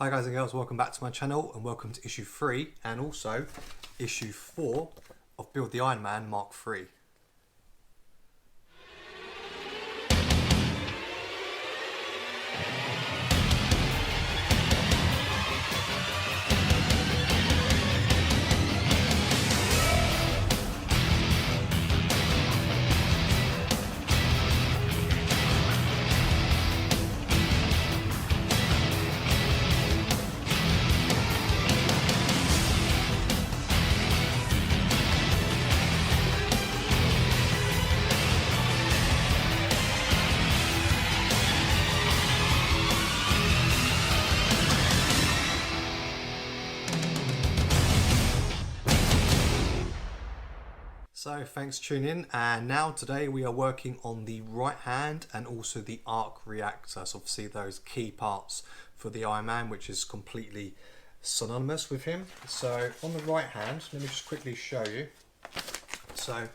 Hi guys and girls, welcome back to my channel and welcome to issue 3 and also issue 4 of Build the Ironman Mark III. So thanks for tuning in, and now today we are working on the right hand and also the arc reactor. So obviously those key parts for the Ironman, which is completely synonymous with him. So on the right hand, let me just quickly show you. So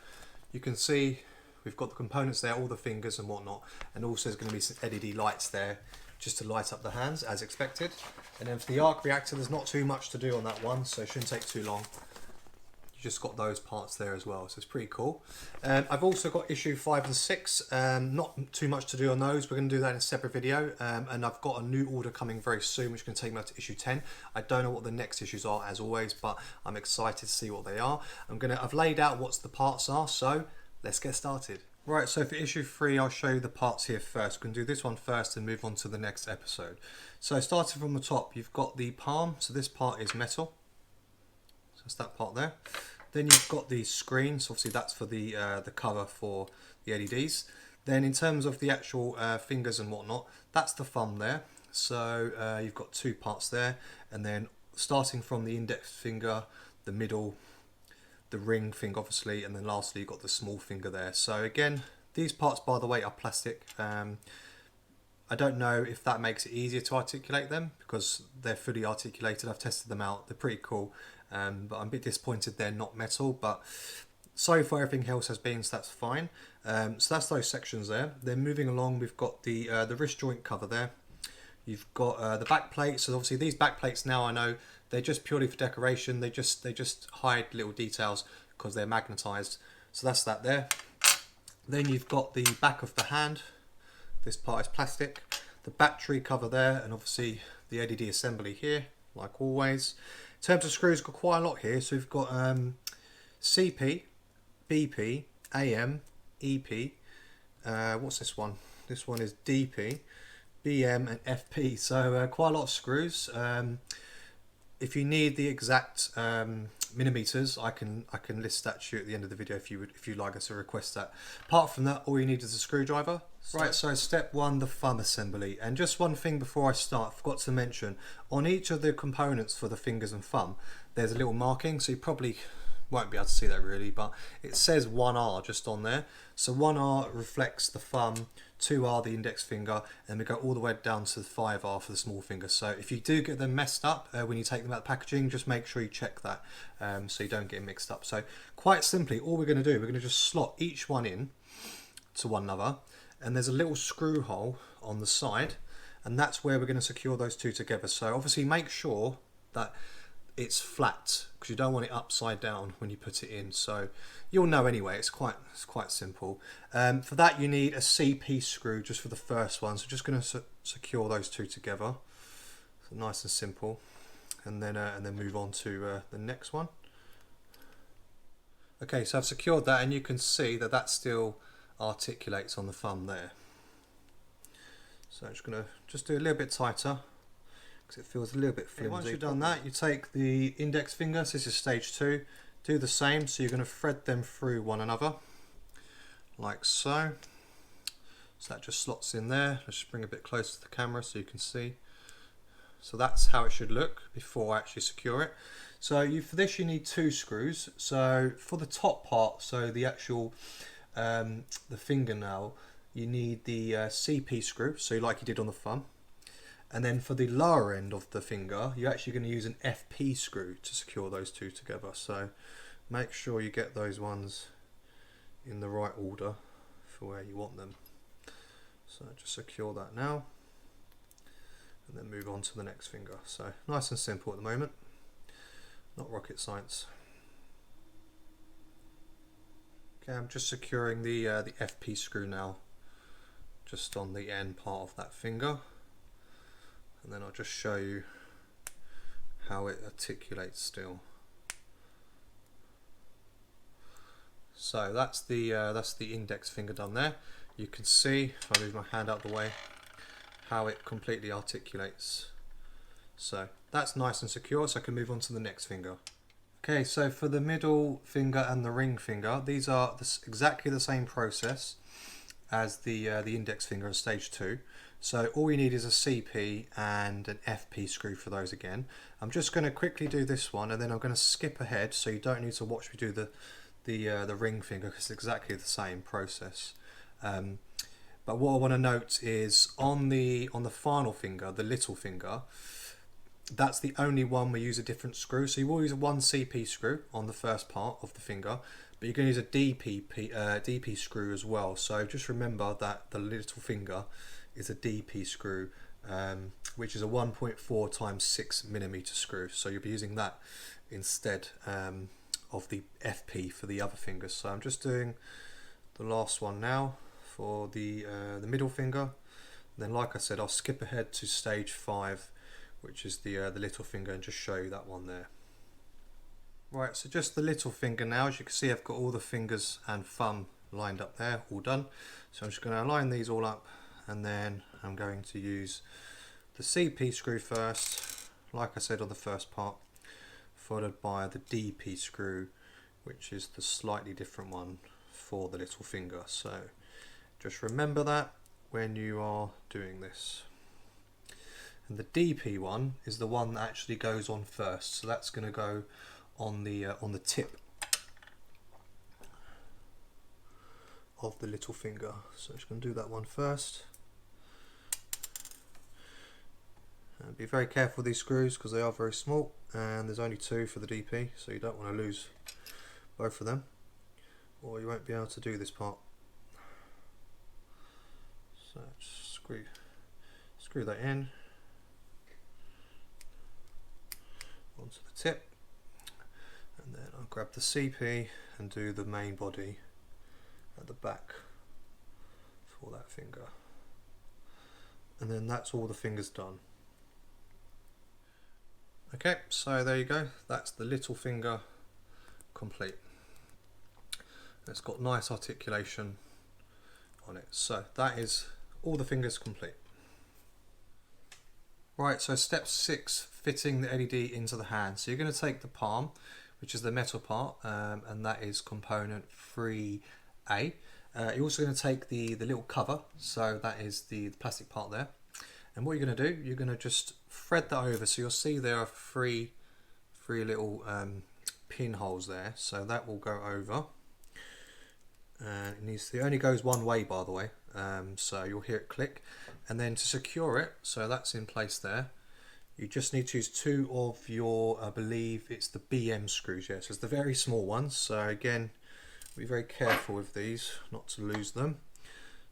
you can see we've got the components there, all the fingers and whatnot, and also there's going to be some LED lights there just to light up the hands as expected. And then for the arc reactor, there's not too much to do on that one, so it shouldn't take too long. Just got those parts there as well, so it's pretty cool. I've also got issue 5 and 6, not too much to do on those. We're going to do that in a separate video, and I've got a new order coming very soon which is going to take me up to issue 10. I don't know what the next issues are as always, but I'm excited to see what they are. I've laid out what the parts are, so let's get started. Right, so for issue 3 I'll show you the parts here first. We're going to do this one first and move on to the next episode. So starting from the top, you've got the palm, so this part is metal. So that's that part there. Then you've got the screen, so obviously that's for the cover for the LEDs. Then in terms of the actual fingers and whatnot, that's the thumb there. So you've got two parts there, and then starting from the index finger, the middle, the ring finger obviously, and then lastly you've got the small finger there. So again, these parts by the way are plastic. I don't know if that makes it easier to articulate them because they're fully articulated. I've tested them out, they're pretty cool, but I'm a bit disappointed they're not metal, but so far everything else has been, so that's fine. So that's those sections there. Then moving along, we've got the wrist joint cover there. You've got the back plates, so obviously these back plates now I know they're just purely for decoration. They just hide little details because they're magnetized. So that's that there. Then you've got the back of the hand. This part is plastic, the battery cover there, and obviously the LED assembly here, like always. In terms of screws, got quite a lot here. So we've got CP, BP, AM, EP. What's this one? This one is DP, BM, and FP. So quite a lot of screws. If you need the exact millimeters, I can list that to you at the end of the video if you'd like us to request that. Apart from that, all you need is a screwdriver. Right, so step 1, the thumb assembly. And just one thing before I start, I forgot to mention, on each of the components for the fingers and thumb, there's a little marking, so you probably won't be able to see that really, but it says 1R just on there. So 1R reflects the thumb, 2R the index finger, and we go all the way down to the 5R for the small finger. So if you do get them messed up when you take them out of packaging, just make sure you check that so you don't get mixed up. So quite simply, all we're going to do, we're going to just slot each one in to one another, and there's a little screw hole on the side, and that's where we're going to secure those two together. So obviously make sure that it's flat because you don't want it upside down when you put it in. So you'll know anyway, it's quite simple. For that you need a CP screw just for the first one, so just going to secure those two together. So nice and simple, and then move on to the next one. Okay, so I've secured that, and you can see that that still articulates on the thumb there. So I'm just going to do a little bit tighter because it feels a little bit flimsy. Once you've done that, you take the index finger, so this is stage 2, do the same, so you're going to thread them through one another like so. So that just slots in there. Let's just bring a bit closer to the camera so you can see. So that's how it should look before I actually secure it. So for this you need 2 screws. So for the top part, so the actual the fingernail, you need the CP screw, so like you did on the thumb. And then for the lower end of the finger, you're actually going to use an FP screw to secure those two together. So make sure you get those ones in the right order for where you want them. So just secure that now. and then move on to the next finger. So nice and simple at the moment, not rocket science. Okay, I'm just securing the FP screw now, just on the end part of that finger, and then I'll just show you how it articulates still. So that's the index finger done there. You can see, if I move my hand out the way, how it completely articulates. So that's nice and secure, so I can move on to the next finger. Okay, so for the middle finger and the ring finger, these are exactly the same process as the index finger in stage 2. So all you need is a CP and an FP screw for those again. I'm just going to quickly do this one, and then I'm going to skip ahead so you don't need to watch me do the ring finger, because it's exactly the same process. But what I want to note is on the final finger, the little finger, that's the only one we use a different screw. So you will use one CP screw on the first part of the finger, but you're going to use a DP screw as well. So just remember that the little finger is a DP screw, which is a 1.4 times 6 millimeter screw. So you'll be using that instead of the FP for the other fingers. So I'm just doing the last one now for the middle finger. And then, like I said, I'll skip ahead to stage 5, which is the little finger, and just show you that one there. Right, so just the little finger now. As you can see, I've got all the fingers and thumb lined up there, all done. So I'm just going to line these all up, and then I'm going to use the CP screw first, like I said on the first part, followed by the DP screw, which is the slightly different one for the little finger. So just remember that when you are doing this. And the DP one is the one that actually goes on first, so that's going to go on the tip of the little finger. So I'm just going to do that one first. And be very careful with these screws because they are very small, and there's only 2 for the DP, so you don't want to lose both of them, or you won't be able to do this part. So just screw that in onto the tip, and then I'll grab the CP and do the main body at the back for that finger, and then that's all the fingers done. Okay, so there you go, that's the little finger complete. It's got nice articulation on it. So that is all the fingers complete. Right, so step 6, fitting the L.A.D into the hand. So you're going to take the palm, which is the metal part, and that is component 3A. You're also going to take the little cover, so that is the plastic part there. And what you're going to do, you're going to just thread that over. So you'll see there are three little pinholes there. So that will go over. And it only goes one way, by the way. So you'll hear it click. And then to secure it, so that's in place there, you just need to use 2 of your, I believe it's the BM screws. Yeah, so it's the very small ones. So again, be very careful with these, not to lose them.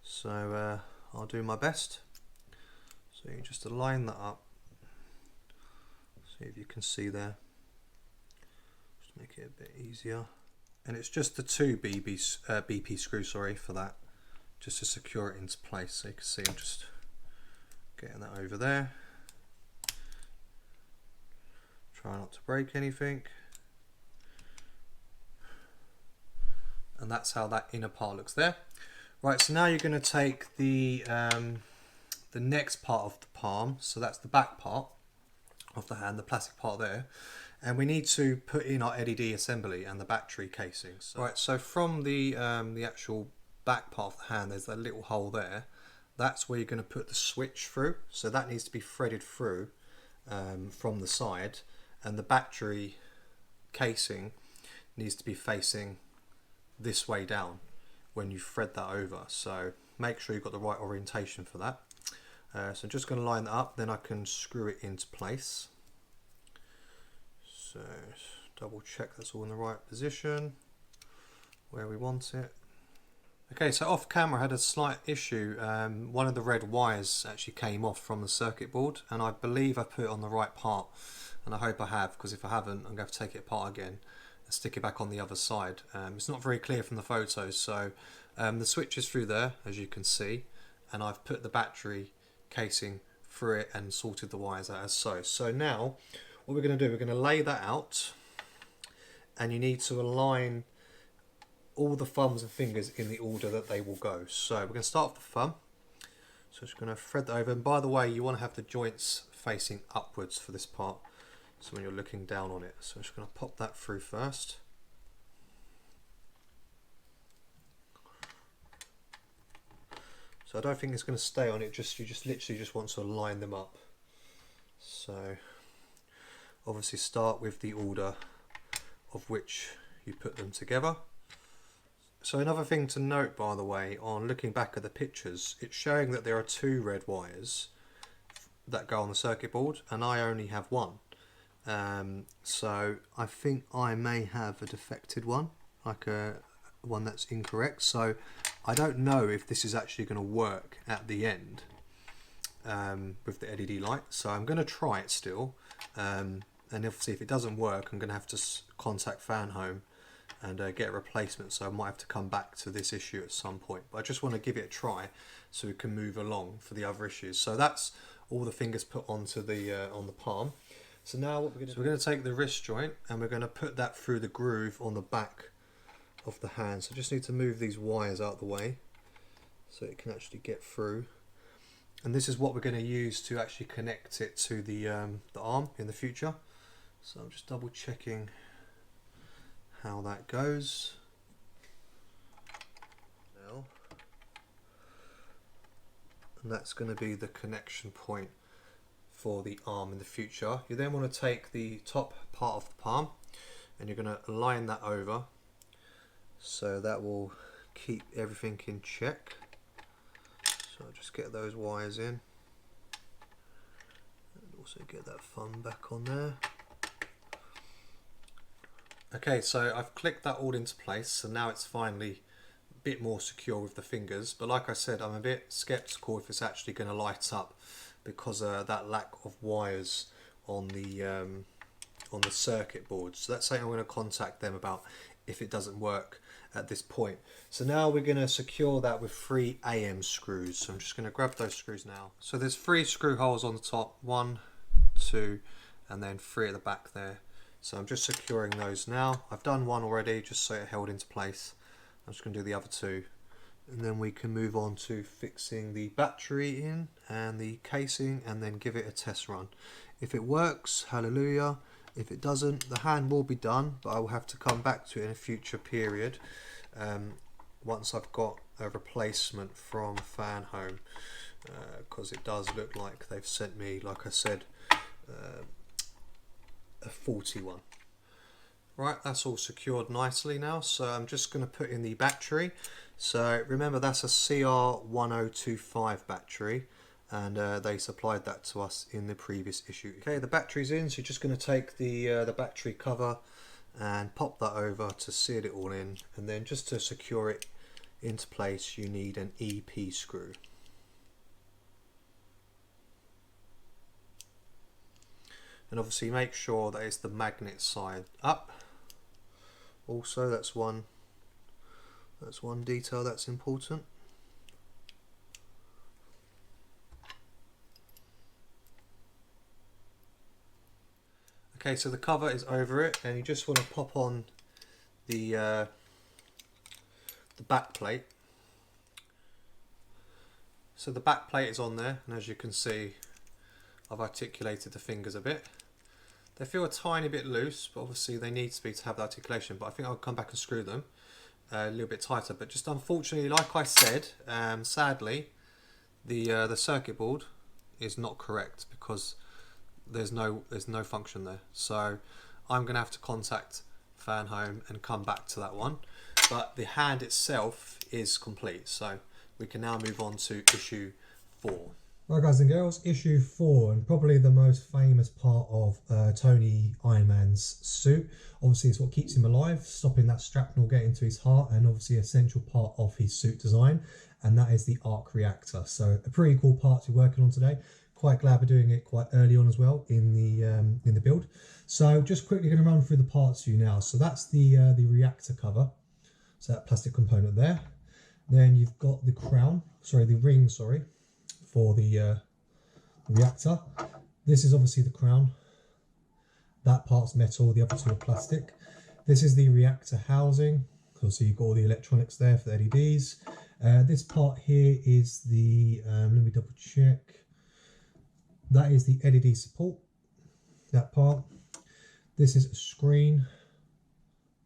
So I'll do my best. So you just align that up, see if you can see there, just make it a bit easier. And it's just the 2 BP screws, sorry, for that, just to secure it into place. So you can see I'm just getting that over there. Try not to break anything. And that's how that inner part looks there. Right, so now you're going to take the next part of the palm, so that's the back part of the hand, the plastic part there, and we need to put in our L.A.D assembly and the battery casings. Right, so from the actual back part of the hand, there's that little hole there. That's where you're going to put the switch through, so that needs to be threaded through from the side, and the battery casing needs to be facing this way down when you thread that over. So make sure you've got the right orientation for that. So I'm just going to line that up, then I can screw it into place. So double check that's all in the right position where we want it. Okay, so off camera I had a slight issue. One of the red wires actually came off from the circuit board, and I believe I put it on the right part, and I hope I have, because if I haven't I'm going to have to take it apart again and stick it back on the other side. It's not very clear from the photos, so the switch is through there, as you can see, and I've put the battery casing through it and sorted the wires out as so. So now what we're going to do, we're going to lay that out, and you need to align all the thumbs and fingers in the order that they will go. So we're going to start with the thumb. So I'm just going to thread that over, and by the way, you want to have the joints facing upwards for this part, so when you're looking down on it. So I'm just going to pop that through first. So I don't think it's going to stay on it, you just literally just want to line them up. So obviously start with the order of which you put them together. So another thing to note, by the way, on looking back at the pictures, it's showing that there are 2 red wires that go on the circuit board, and I only have 1. So I think I may have a defected one, like one that's incorrect. So I don't know if this is actually going to work at the end with the LED light. So I'm going to try it still, and obviously if it doesn't work, I'm going to have to contact Fan Home and get a replacement, so I might have to come back to this issue at some point, but I just want to give it a try so we can move along for the other issues. So that's all the fingers put onto the on the palm. So now what we're going to take the wrist joint, and we're going to put that through the groove on the back of the hand. So I just need to move these wires out of the way so it can actually get through, and this is what we're going to use to actually connect it to the arm in the future. So I'm just double checking how that goes now, and that's going to be the connection point for the arm in the future. You then want to take the top part of the palm, and you're going to align that over, so that will keep everything in check. So I'll just get those wires in, and also get that thumb back on there. Okay, so I've clicked that all into place, so now it's finally a bit more secure with the fingers, but like I said, I'm a bit skeptical if it's actually going to light up because of that lack of wires on the circuit board. So that's something I'm going to contact them about if it doesn't work at this point. So now we're going to secure that with 3 AM screws. So I'm just going to grab those screws now. So there's 3 screw holes on the top, 1, 2, and then 3 at the back there. So I'm just securing those now. I've done 1 already just so it held into place. I'm just going to do the other 2, and then we can move on to fixing the battery in and the casing, and then give it a test run. If it works, hallelujah. If it doesn't, the hand will be done, but I will have to come back to it in a future period once I've got a replacement from Fan Home, because it does look like they've sent me, like I said, a 41. Right, that's all secured nicely now, so I'm just going to put in the battery. So remember, that's a CR1025 battery, and they supplied that to us in the previous issue. Okay, the battery's in, so you're just going to take the battery cover and pop that over to seal it all in, and then just to secure it into place you need an EP screw. And obviously make sure that it's the magnet side up. Also, that's one detail that's important. Okay, so the cover is over it, and you just want to pop on the back plate. So the back plate is on there, and as you can see, I've articulated the fingers a bit. They feel a tiny bit loose, but obviously they need to be to have the articulation, but I think I'll come back and screw them a little bit tighter. But just unfortunately, like I said, sadly, the circuit board is not correct because there's no function there. So I'm going to have to contact Fan Home and come back to that one. But the hand itself is complete, so we can now move on to issue 4. Right guys and girls, issue 4, and probably the most famous part of Tony Ironman's suit. Obviously it's what keeps him alive, stopping that shrapnel getting to his heart, and obviously an essential part of his suit design, and that is the arc reactor. So a pretty cool part to be working on today. Quite glad we're doing it quite early on as well in the build. So just quickly going to run through the parts for you now. So that's the reactor cover, so that plastic component there. Then you've got the the ring, for the reactor. This is obviously the crown. That part's metal, the other two are plastic. This is the reactor housing. So you've got all the electronics there for the LEDs. This part here is the, let me double check. That is the LED support, that part. This is a screen,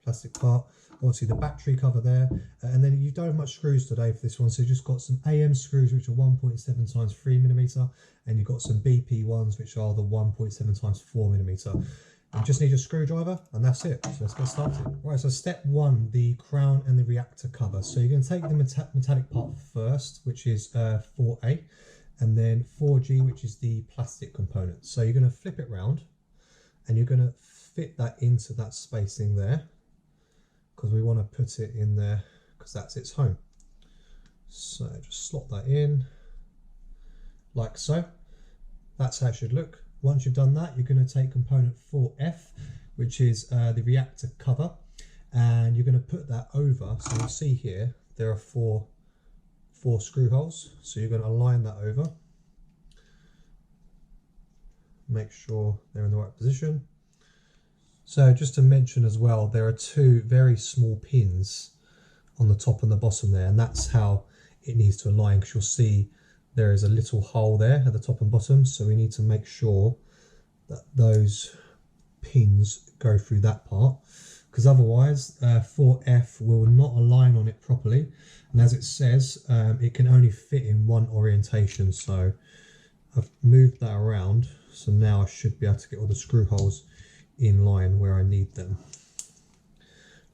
plastic part. Obviously the battery cover there, and then you don't have much screws today for this one, so you just got some AM screws which are 1.7 times 3mm, and you've got some BP ones which are the 1.7 times 4mm. You just need your screwdriver and that's it. So let's get started. Right, so step 1, the crown and the reactor cover. So you're going to take the metallic part first, which is 4A, and then 4G, which is the plastic component. So you're going to flip it round and you're going to fit that into that spacing there, because we want to put it in there because that's its home. So just slot that in like so. That's how it should look. Once you've done that, you're going to take component 4F, which is the reactor cover, and you're going to put that over. So you'll see here there are four screw holes, so you're going to align that over, make sure they're in the right position. So just to mention as well, there are two very small pins on the top and the bottom there, and that's how it needs to align, because you'll see there is a little hole there at the top and bottom, so we need to make sure that those pins go through that part, because otherwise 4F will not align on it properly, and as it says, it can only fit in one orientation. So I've moved that around, so now I should be able to get all the screw holes in line where I need them,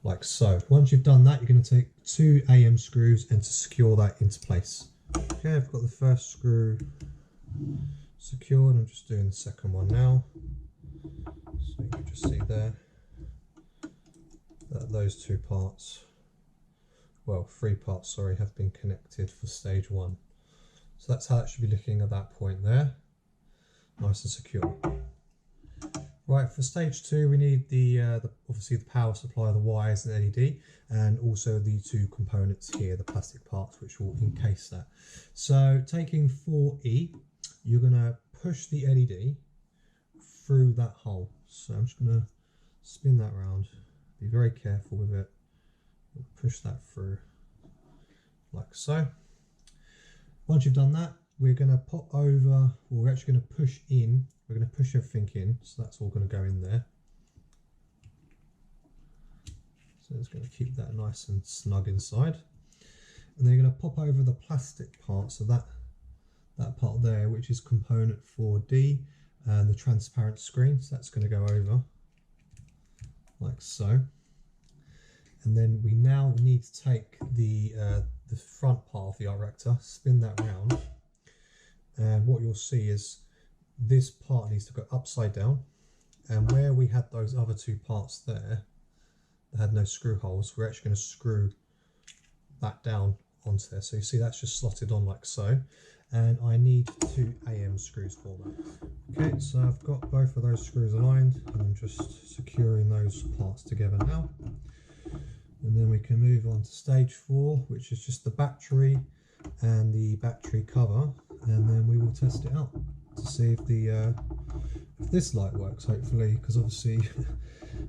like so. Once you've done that, you're going to take 2 AM screws and to secure that into place. Okay, I've got the first screw secured. I'm just doing the second one now. So you can just see there that those 2 parts, well 3 parts sorry, have been connected for stage 1. So that's how it should be looking at that point there, nice and secure. Right, for stage 2 we need obviously the power supply, the wires and LED, and also the 2 components here, the plastic parts which will encase that. So taking 4E, you're going to push the LED through that hole. So I'm just going to spin that round, be very careful with it, push that through like so. Once you've done that, we're going to pop over, or we're actually going to push in. We're going to push everything in, so that's all going to go in there. So it's going to keep that nice and snug inside. And then you're going to pop over the plastic part, so that part there, which is component 4D, and the transparent screen. So that's going to go over like so. And then we now need to take the front part of the arc reactor, spin that round, and what you'll see is this part needs to go upside down, and where we had those other 2 parts there that had no screw holes, we're actually going to screw that down onto there. So you see that's just slotted on like so, and I need 2 AM screws for that. Okay, so I've got both of those screws aligned, and I'm just securing those parts together now. And then we can move on to stage 4, which is just the battery and the battery cover, and then we will test it out to see if this light works, hopefully, because obviously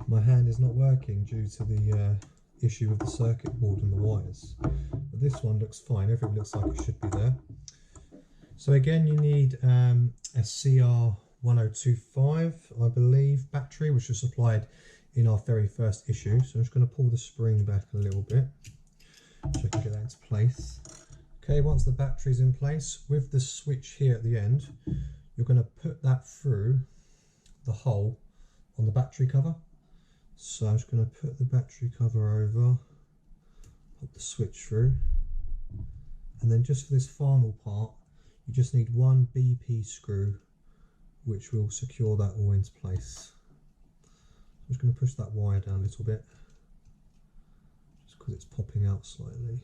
my hand is not working due to the issue with the circuit board and the wires. But this one looks fine, everything looks like it should be there. So again, you need a CR1025, I believe, battery, which was supplied in our very first issue. So I'm just going to pull the spring back a little bit so I can get that into place. Okay, once the battery's in place, with the switch here at the end, you're going to put that through the hole on the battery cover. So I'm just going to put the battery cover over, put the switch through, and then just for this final part, You just need one BP screw, which will secure that all into place. I'm just going to push that wire down a little bit, just because it's popping out slightly.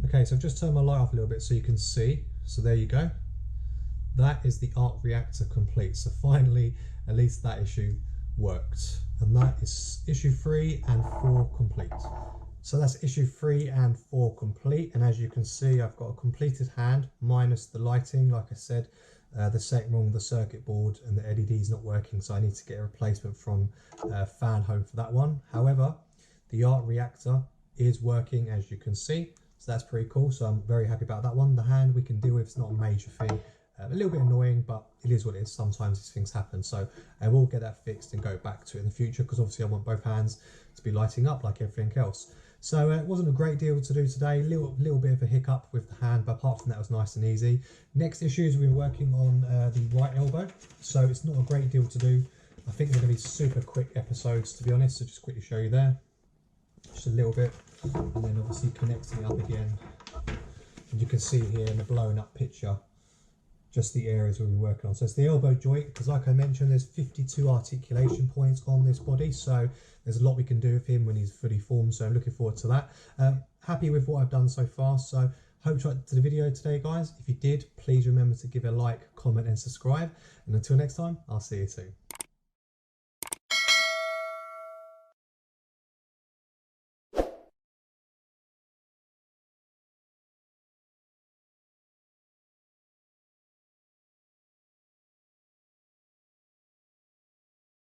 Okay, so I've just turned my light off a little bit so you can see. So there you go. That is the arc reactor complete. So finally, at least that issue worked. And that is issue 3 and 4 complete. So that's issue 3 and 4 complete. And as you can see, I've got a completed hand minus the lighting. Like I said, there's something wrong with the circuit board and the LED is not working. So I need to get a replacement from Fan Home for that one. However, the arc reactor is working, as you can see. So that's pretty cool. So I'm very happy about that one. The hand we can deal with, it's not a major thing. A little bit annoying, but it is what it is. Sometimes these things happen. So I will get that fixed and go back to it in the future, because obviously I want both hands to be lighting up like everything else. So it wasn't a great deal to do today. Little bit of a hiccup with the hand, but apart from that, it was nice and easy. Next issues, we're working on the right elbow. So it's not a great deal to do. I think they're going to be super quick episodes, to be honest. So just quickly show you there. Just a little bit. And then obviously connecting it up again. And you can see here in the blown up picture, just the areas we'll be working on. So it's the elbow joint, because like I mentioned, there's 52 articulation points on this body. So there's a lot we can do with him when he's fully formed. So I'm looking forward to that. Happy with what I've done so far. So hope you liked the video today, guys. If you did, please remember to give a like, comment and subscribe. And until next time, I'll see you soon.